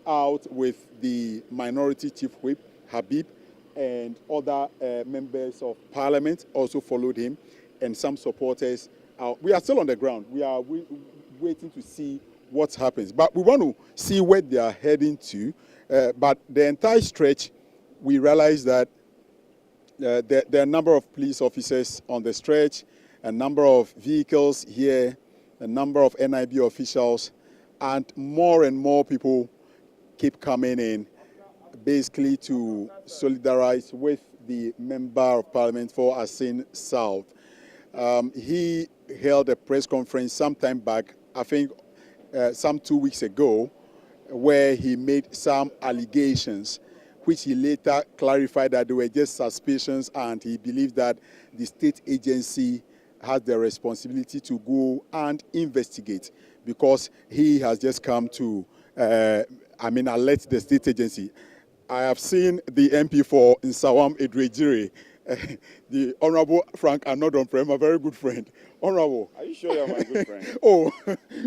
out with the minority chief whip, Habib, and other members of parliament also followed him, and some supporters. We are still on the ground. We are waiting to see what happens. But we want to see where they are heading to. But the entire stretch, we realize that there are a number of police officers on the stretch, a number of vehicles here, a number of NIB officials, and more people keep coming in, basically to solidarize with the Member of Parliament for Asin South. He held a press conference some time back, I think some 2 weeks ago, where he made some allegations, which he later clarified that they were just suspicions, and he believed that the state agency has the responsibility to go and investigate, because he has just come to, alert the state agency. I have seen the MP for Salam Edrejire, the Honorable Frank Anodonprem, a very good friend. Honorable. Are you sure you're my good friend? Oh,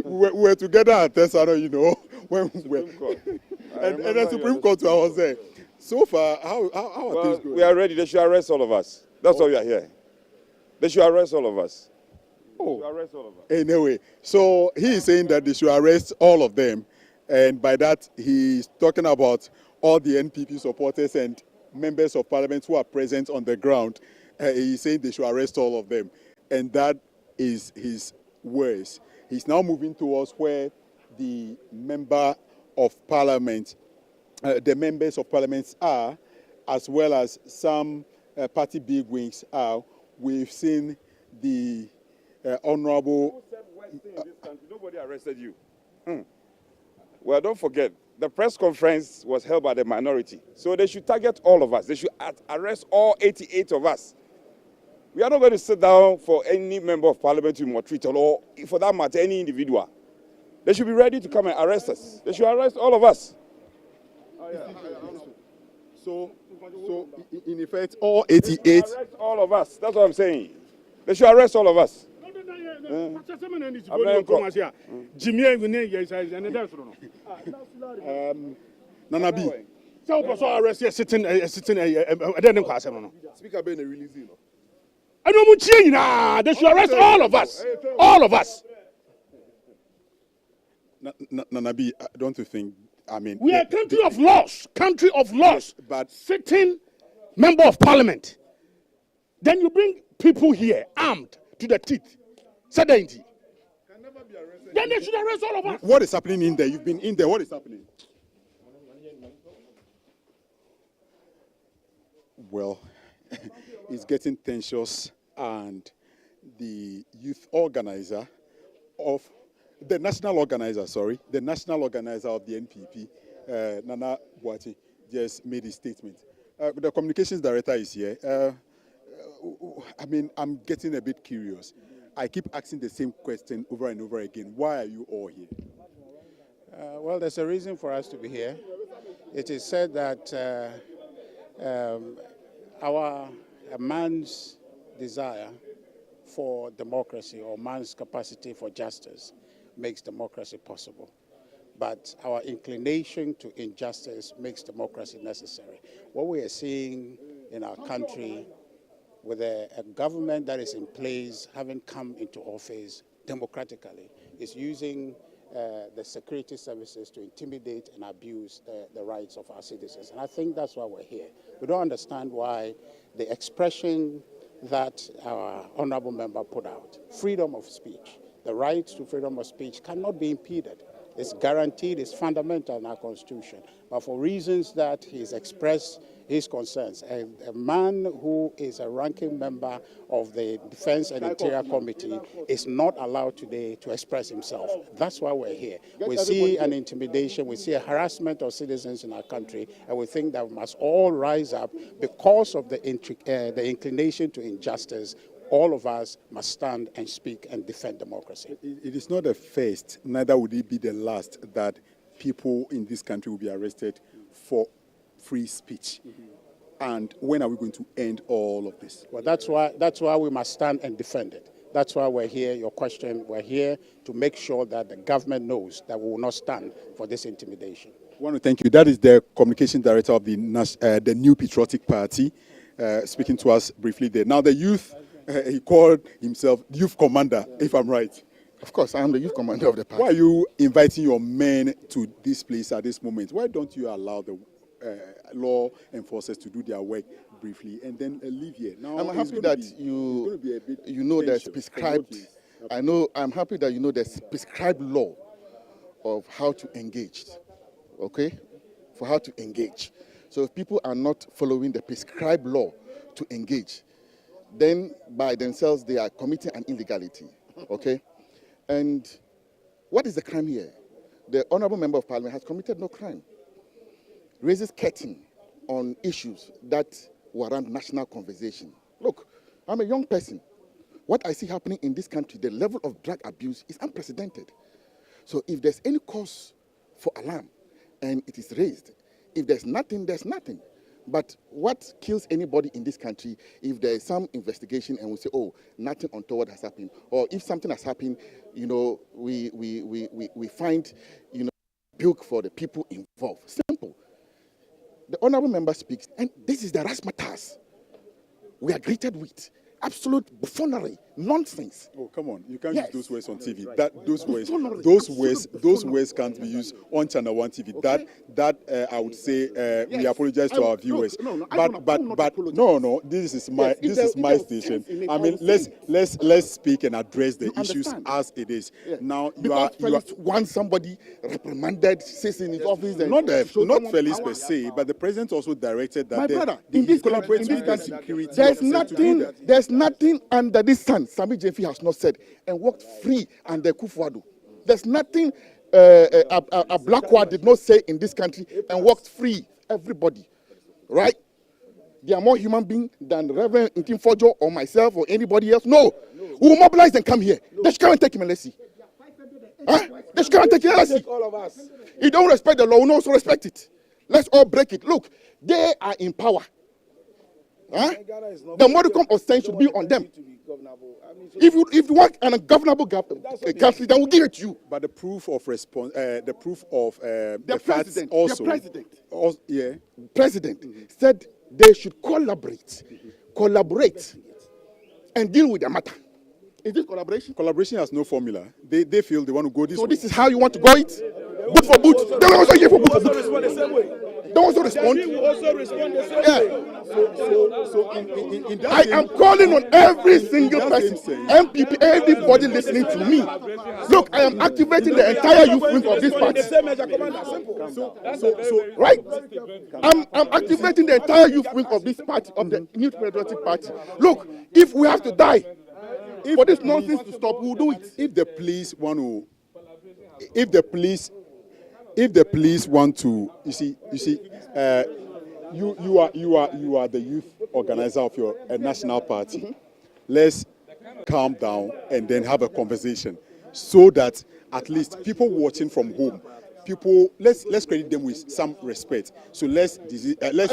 we're together at Tessano, you know. When Supreme Court. and the Supreme Court, I was there. So far, how are things going? We are ready. They should arrest all of us. That's why we are here. They should arrest all of us. Oh. Arrest all of us. Anyway, so he is saying that they should arrest all of them. And by that, he's talking about all the NPP supporters and members of parliament who are present on the ground. He's saying they should arrest all of them. And that is his words. He's now moving towards where the member of parliament, the members of parliament are, as well as some party bigwigs are. We've seen the honorable... Who said worst thing in this country? Nobody arrested you. Well, don't forget, the press conference was held by the minority. So they should target all of us. They should arrest all 88 of us. We are not going to sit down for any member of parliament to maltreat, or for that matter, any individual. They should be ready to come and arrest us. They should arrest all of us. So in effect, all 88... Arrest all of us. That's what I'm saying. They should arrest all of us. Nana B. Speaker Ben releasing. They should arrest all of us. All of us. Nana B, don't you think, we are a country of laws. Country of laws. Yes, but sitting member of parliament. Then you bring people here armed to the teeth. Then they should arrest all of us. What is happening in there? You've been in there. What is happening? Well, it's getting tensions, and the youth organizer of the national organizer of the NPP, Nana Boati, just made a statement. The communications director is here. I'm getting a bit curious. I keep asking the same question over and over again. Why are you all here? Well, there's a reason for us to be here. It is said that a man's desire for democracy, or man's capacity for justice, makes democracy possible. But our inclination to injustice makes democracy necessary. What we are seeing in our country, with a government that is in place, having come into office democratically, is using the security services to intimidate and abuse the rights of our citizens. And I think that's why we're here. We don't understand why the expression that our honorable member put out, freedom of speech, the right to freedom of speech cannot be impeded. It's guaranteed, it's fundamental in our Constitution. But for reasons that he's expressed his concerns, a man who is a ranking member of the Defense and Interior Committee is not allowed today to express himself. That's why we're here. We see an intimidation, we see a harassment of citizens in our country, and we think that we must all rise up because of the inclination to injustice. All of us must stand and speak and defend democracy. It is not the first, neither would it be the last, that people in this country will be arrested for free speech. And when are we going to end all of this? Well, that's why we must stand and defend it. That's why we're here, your question, we're here to make sure that the government knows that we will not stand for this intimidation. I want to thank you. That is the communication director of the New Patriotic Party, speaking to us briefly there. Now, the youth, he called himself youth commander, if I'm right. Of course, I am the youth commander of the party. Why are you inviting your men to this place at this moment? Why don't you allow the law enforcers to do their work briefly and then leave here? Now, I'm happy that you know there's prescribed. I'm happy that you know there's prescribed law of how to engage. Okay, for how to engage. So if people are not following the prescribed law to engage, then by themselves they are committing an illegality. Okay, and what is the crime here? The Honourable Member of Parliament has committed no crime. Raises curtain on issues that warrant national conversation. Look, I'm a young person. What I see happening in this country, the level of drug abuse is unprecedented. So if there's any cause for alarm and it is raised, if there's nothing, there's nothing. But what kills anybody in this country if there is some investigation and we say, oh, nothing untoward has happened, or if something has happened, you know, we find, you know, bilk for the people involved. Simple. The Honourable Member speaks, and this is the razzmatazz we are greeted with. Absolute buffoonery, nonsense. Oh, come on! You can't Yes. use those words on TV. Those words can't be used on ChannelOne TV. Okay. I would say we Yes. apologize to our viewers. No, No. This is my station. I mean, let's speak and address the issues understand. as it is. Yes. Now Because Felix wants somebody reprimanded, sits in his office, and not someone Felix power. per se, but the president also directed that My the brother, in this collaborates with the country, security there's officers to do nothing, that. there's nothing under this sun Sami Jefi has not said and walked free under Kufuor. There's nothing a Blackwad did not say in this country and walked free. Everybody, right? They are more human beings than Reverend Ntim Fordjour or myself or anybody else. No, we will mobilize and come here. They should come and take him and let's see. Huh? They should come and take him and let's see. All of us. You don't respect the law, we also respect it. Let's all break it. Look, they are in power. Huh? The modicum of sense should be on them. If you want an ungovernable country, then we'll give it to you. But the proof of response, the proof of the facts president, also. the president, Also, yeah. president said they should collaborate, and deal with the matter. Is this collaboration? Collaboration has no formula. They feel they want to go this So way. this is how you want to go it? Boot for boot. They will also give for boot for boot. Respond the same way. They also respond. We will also respond the same Yeah. way. So in that I same- am calling on every single That's person, insane. MPP, everybody listening to me. Look, I am activating the entire youth wing of this party. The same measure, Commander. Simple. Right? I'm activating the entire youth wing of this party, of the New Patriotic Party. Look, if we have to die for this nonsense to stop, we'll do it. If the police want to, if the police want to, you see, you are the youth organizer of your national party. Let's calm down and then have a conversation, so that at least people watching from home, let's credit them with some respect. So let's